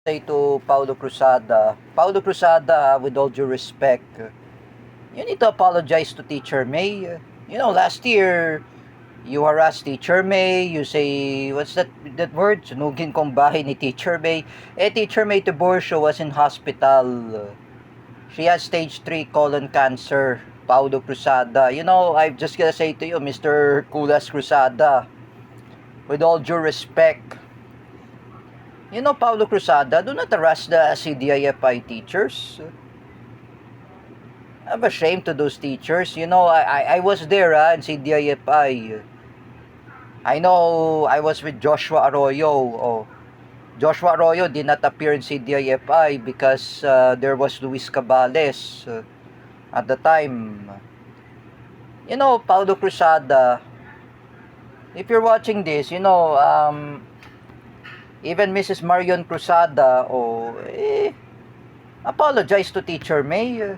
Say to Paulo Cruzada, Paulo Cruzada, with all due respect, you need to apologize to Teacher May. Last year, you harassed Teacher May, you say, what's that word? Sunugin kong bahay ni Teacher May. Teacher May Tiburcio was in hospital. She has stage 3 colon cancer. Paulo Cruzada. I'm just gonna say to you, Mr. Kulas Cruzada, with all due respect, Paulo Cruzada, do not harass the CDIFI teachers. I'm ashamed to those teachers. I was there in CDIFI. I know I was with Joshua Arroyo. Oh, Joshua Arroyo did not appear in CDIFI because there was Luis Cabales at the time. Paulo Cruzada, if you're watching this, even Mrs. Marion Cruzada, apologize to Teacher May.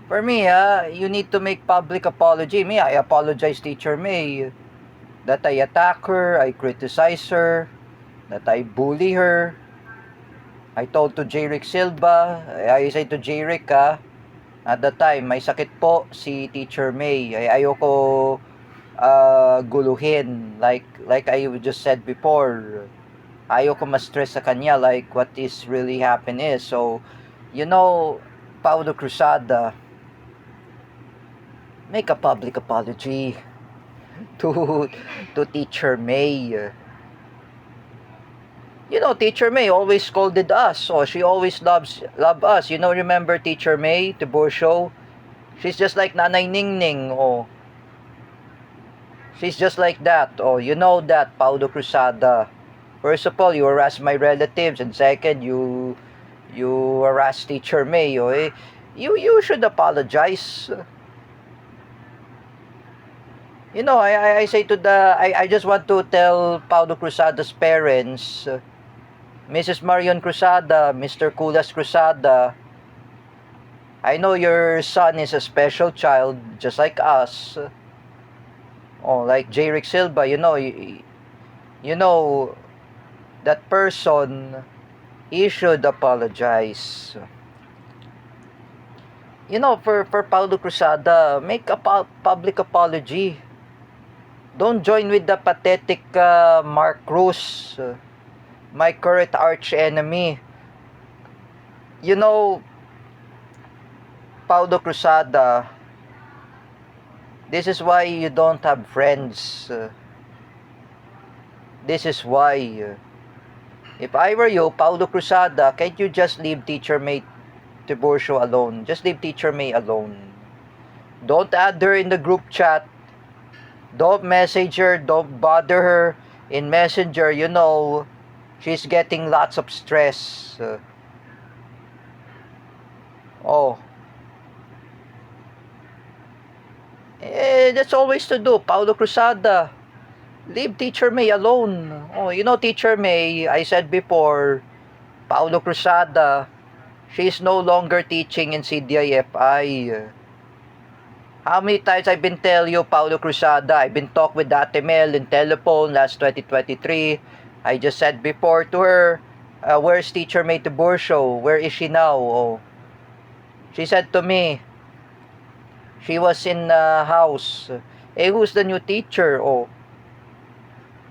For me, you need to make public apology. Me, I apologize, Teacher May, that I attack her, I criticize her, that I bully her. I told to J. Rick Silva, I say to J. Rick, at the time, may sakit po si Teacher May. Ayoko guluhin, like I just said before. Ayoko ma-stress sa kanya like what is really happening is. So, Paulo Cruzada, make a public apology to Teacher May. Teacher May always scolded us. So she always love us. Remember Teacher May, Tiburcio? She's just like Nanay Ningning. Oh, she's just like that. Oh, you know that, Paulo Cruzada. First of all, you harass my relatives, and second, you harass Teacher May. Oh, you should apologize. I say to I just want to tell Paulo Cruzada's parents, Mrs. Marion Cruzada, Mr. Kulas Cruzada, I know your son is a special child, just like us. Like J. Rick Silva, that person, he should apologize. For Paulo Cruzada, make a public apology. Don't join with the pathetic Mark Cruz, my current arch enemy. Paulo Cruzada, this is why you don't have friends. This is why. If I were you, Paulo Cruzada, can't you just leave Teacher May Tiburcio alone? Just leave Teacher May alone. Don't add her in the group chat. Don't message her. Don't bother her in Messenger. She's getting lots of stress. That's always to do. Paulo Cruzada, leave Teacher May alone. Teacher May, I said before, Paulo Cruzada, she's no longer teaching in CDIFI. How many times I've been tell you, Paulo Cruzada, I've been talk with Ate Mel in telephone last 2023. I just said before to her, where's Teacher May Tiburcio? Where is she now? She said to me, she was in the house. Who's the new teacher?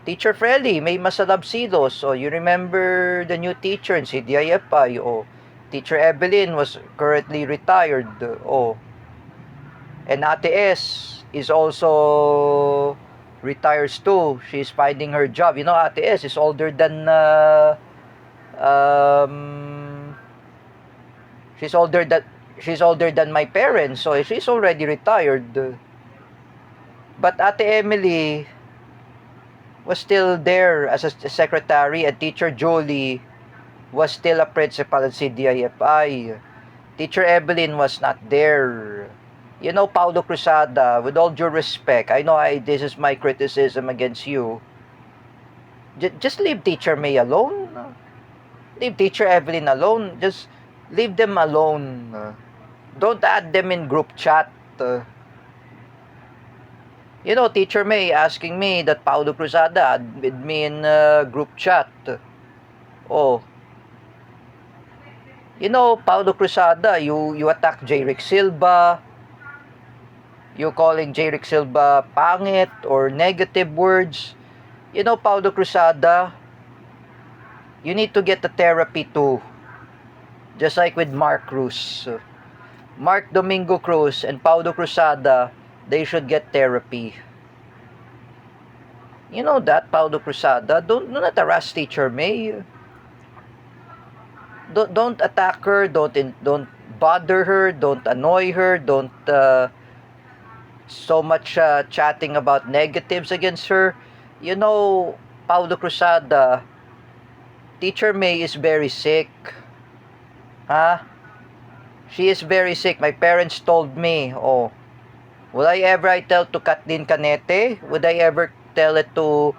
Teacher Freddy, May Masalabsilos. You remember the new teacher in CDIFI? Teacher Evelyn was currently retired. And Ate S is also retires too. She's finding her job. Ate S is older than she's older than my parents, so she's already retired. But Ate Emily was still there as a secretary, and Teacher Jolie was still a principal at CDIFI. Teacher Evelyn was not there. Paulo Cruzada, with all due respect, I know this is my criticism against you. Just leave Teacher May alone. Leave Teacher Evelyn alone. Just leave them alone. Don't add them in group chat. You know, Teacher May asking me that Paulo Cruzada with me in group chat. Oh, you know, Paulo Cruzada, you attack J. Silva, you calling J. Silva pangit or negative words. You know, Paulo Cruzada, you need to get a therapy too. Just like with Mark Cruz. Mark Domingo Cruz and Paulo Cruzada, they should get therapy. You know that, Paulo Cruzada, do not harass Teacher May. Don't attack her, don't bother her, don't annoy her, don't so much chatting about negatives against her. You know, Paulo Cruzada, Teacher May is very sick. Huh? She is very sick. My parents told me, oh, would I ever tell to Kathleen Canete? Would I ever tell it to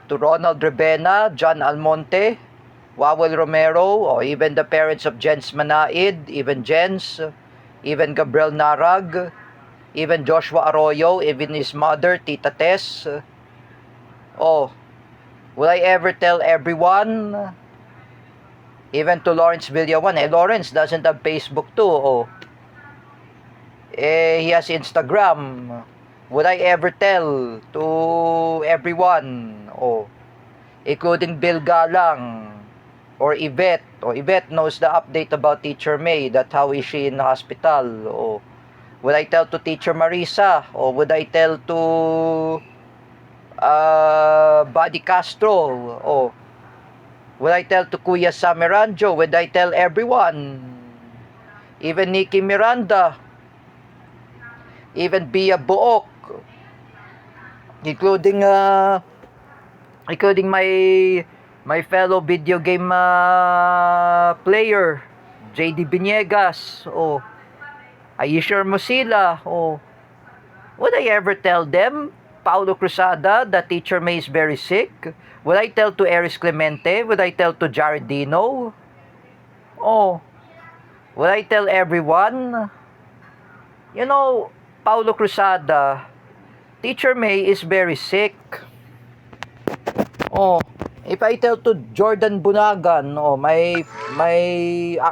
Ronald Rebena, John Almonte, Wawel Romero, or even the parents of Jens Manaid, even Jens, even Gabriel Narag, even Joshua Arroyo, even his mother, Tita Tess. Oh, will I ever tell everyone? Even to Lawrence Villawan. Lawrence doesn't have Facebook too. Oh, he has Instagram. Would I ever tell to everyone? Oh, including Bill Galang or Yvette. Oh, Yvette knows the update about Teacher May. That how is she in the hospital? Oh, would I tell to Teacher Marisa? Or would I tell to Buddy Castro? Oh, would I tell to Kuya Samiranjo? Would I tell everyone? Even Nikki Miranda, even Bia Buok, including including my fellow video game player, JD Biniegas, oh, Aisher Musila, oh, would I ever tell them, Paulo Cruzada, that Teacher May is very sick? Would I tell to Eris Clemente? Would I tell to Jared Dino? Oh, would I tell everyone? You know, Paulo Cruzada, Teacher May is very sick. Oh, if I tell to Jordan Bunagan, oh, my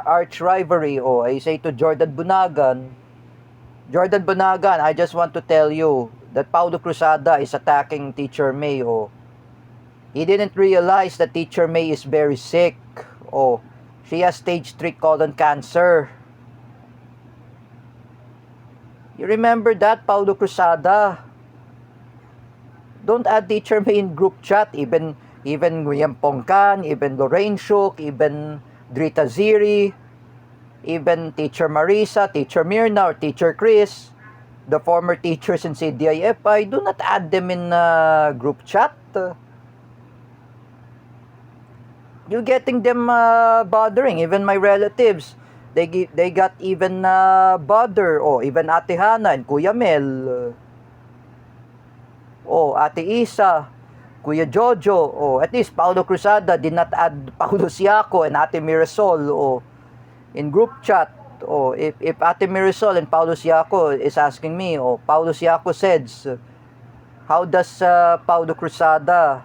arch rivalry, oh, I say to Jordan Bunagan, I just want to tell you that Paulo Cruzada is attacking Teacher May, oh. He didn't realize that Teacher May is very sick. Oh, she has stage 3 colon cancer. You remember that, Paulo Cruzada? Don't add Teacher May in group chat. Even William Pongkan, even Lorraine Shook, even Drita Ziri, even Teacher Marisa, Teacher Mirna, or Teacher Chris, the former teachers in CDIFI, do not add them in group chat. You're getting them bothering. Even my relatives, they got even bother. Oh, even Ate Hana and Kuya Mel. Oh, Ate Isa, Kuya Jojo. Oh, at least Paulo Cruzada did not add Paulo Siaco and Ate Mirasol. Oh, in group chat. Oh, if Ate Mirasol and Paulo Siaco is asking me, oh, Paulo Siaco says, how does Paulo Cruzada,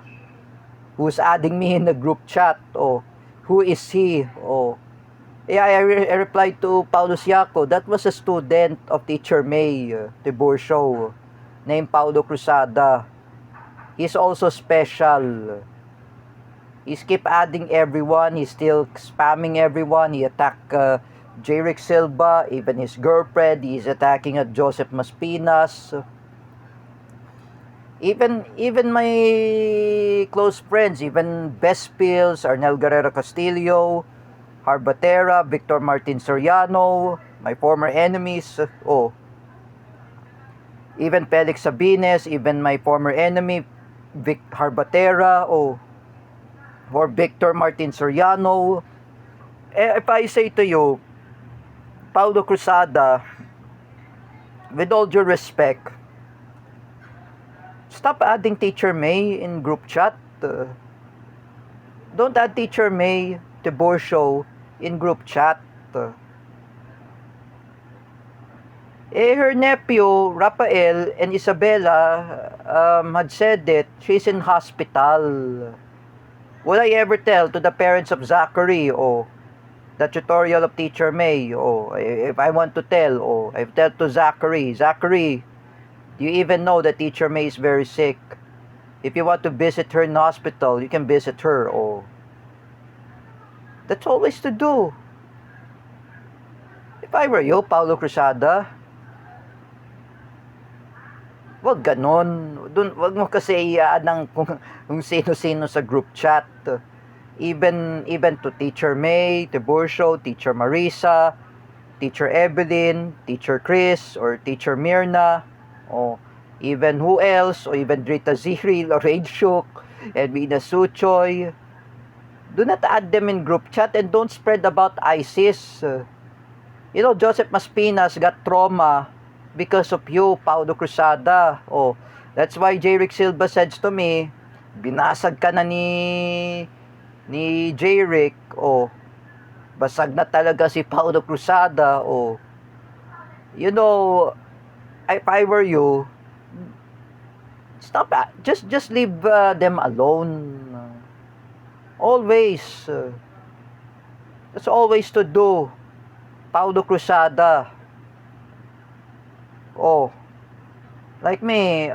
who's adding me in the group chat, oh, who is he? Oh, yeah, I replied to Paulo Siaco, that was a student of Teacher May Tiburcio, named Paulo Cruzada. He's also special. He's keep adding everyone. He's still spamming everyone. He attacked J. Silva, even his girlfriend. He's attacking at Joseph Maspinas. Even my close friends, even Best Pills, Arnel Guerrero Castillo, Harbatera, Victor Martin Soriano, my former enemies. Oh, even Felix Sabines, even my former enemy, Vic Harbatera, oh, or Victor Martin Soriano. If I say to you, Paulo Cruzada, with all due respect, stop adding Teacher May in group chat. Don't add Teacher May Tiburcio in group chat. Her nephew, Rafael, and Isabella had said that she's in hospital. Would I ever tell to the parents of Zachary, the tutorial of Teacher May, if I want to tell, I tell to Zachary, Zachary, do you even know that Teacher May is very sick? If you want to visit her in hospital, you can visit her, that's always to do. If I were you, Paulo Cruzada, wag ganon. Wag mo kasi iyaan ng kung sino-sino sa group chat. Even to Teacher May, Tiburcio, Teacher Marisa, Teacher Evelyn, Teacher Chris, or Teacher Mirna, o even who else, or even Drita Ziril, or Rage and Mina Suchoy. Do not add them in group chat and don't spread about ISIS. Joseph Maspinas got trauma because of you, Paulo Cruzada. That's why J. Rick Silva says to me, binasag ka na ni J. Rick. Basag na talaga si Paulo Cruzada. If I were you, stop. Just leave them alone. Always. That's always to do. Paulo Cruzada. Like me,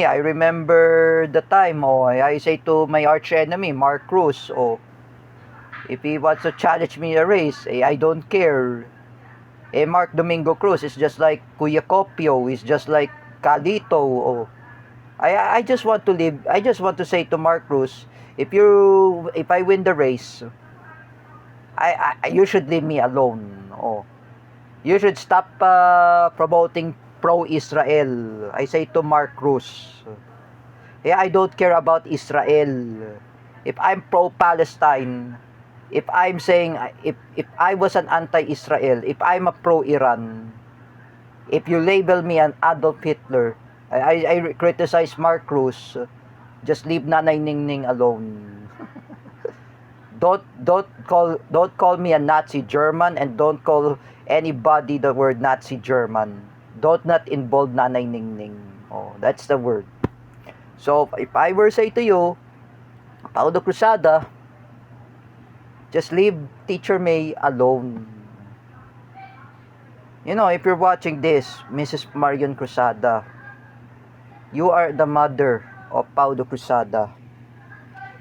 I remember the time, I say to my arch enemy, Mark Cruz, if he wants to challenge me a race, I don't care. Mark Domingo Cruz is just like Kuya Copio, is just like Calito, I just want to live, I just want to say to Mark Cruz, if I win the race, you should leave me alone. You should stop promoting pro-Israel. I say to Mark Cruz. I don't care about Israel. If I'm pro-Palestine, if I'm saying, if I was an anti-Israel, if I'm a pro-Iran, if you label me an Adolf Hitler, I criticize Mark Cruz, just leave Nanay Ningning alone. Don't call me a Nazi German, and don't call anybody the word Nazi German. Don't not involve Nanay Ningning. That's the word. So if I were say to you, Paulo Cruzada, just leave Teacher May alone. If you're watching this, Mrs. Marion Cruzada, you are the mother of Paulo Cruzada.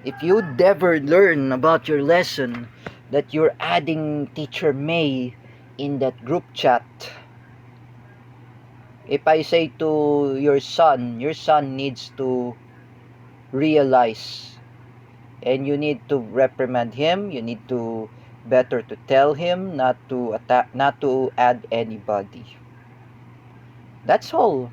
If you never learn about your lesson that you're adding Teacher May in that group chat, if I say to your son needs to realize, and you need to reprimand him, you need to better to tell him not to add anybody. That's all.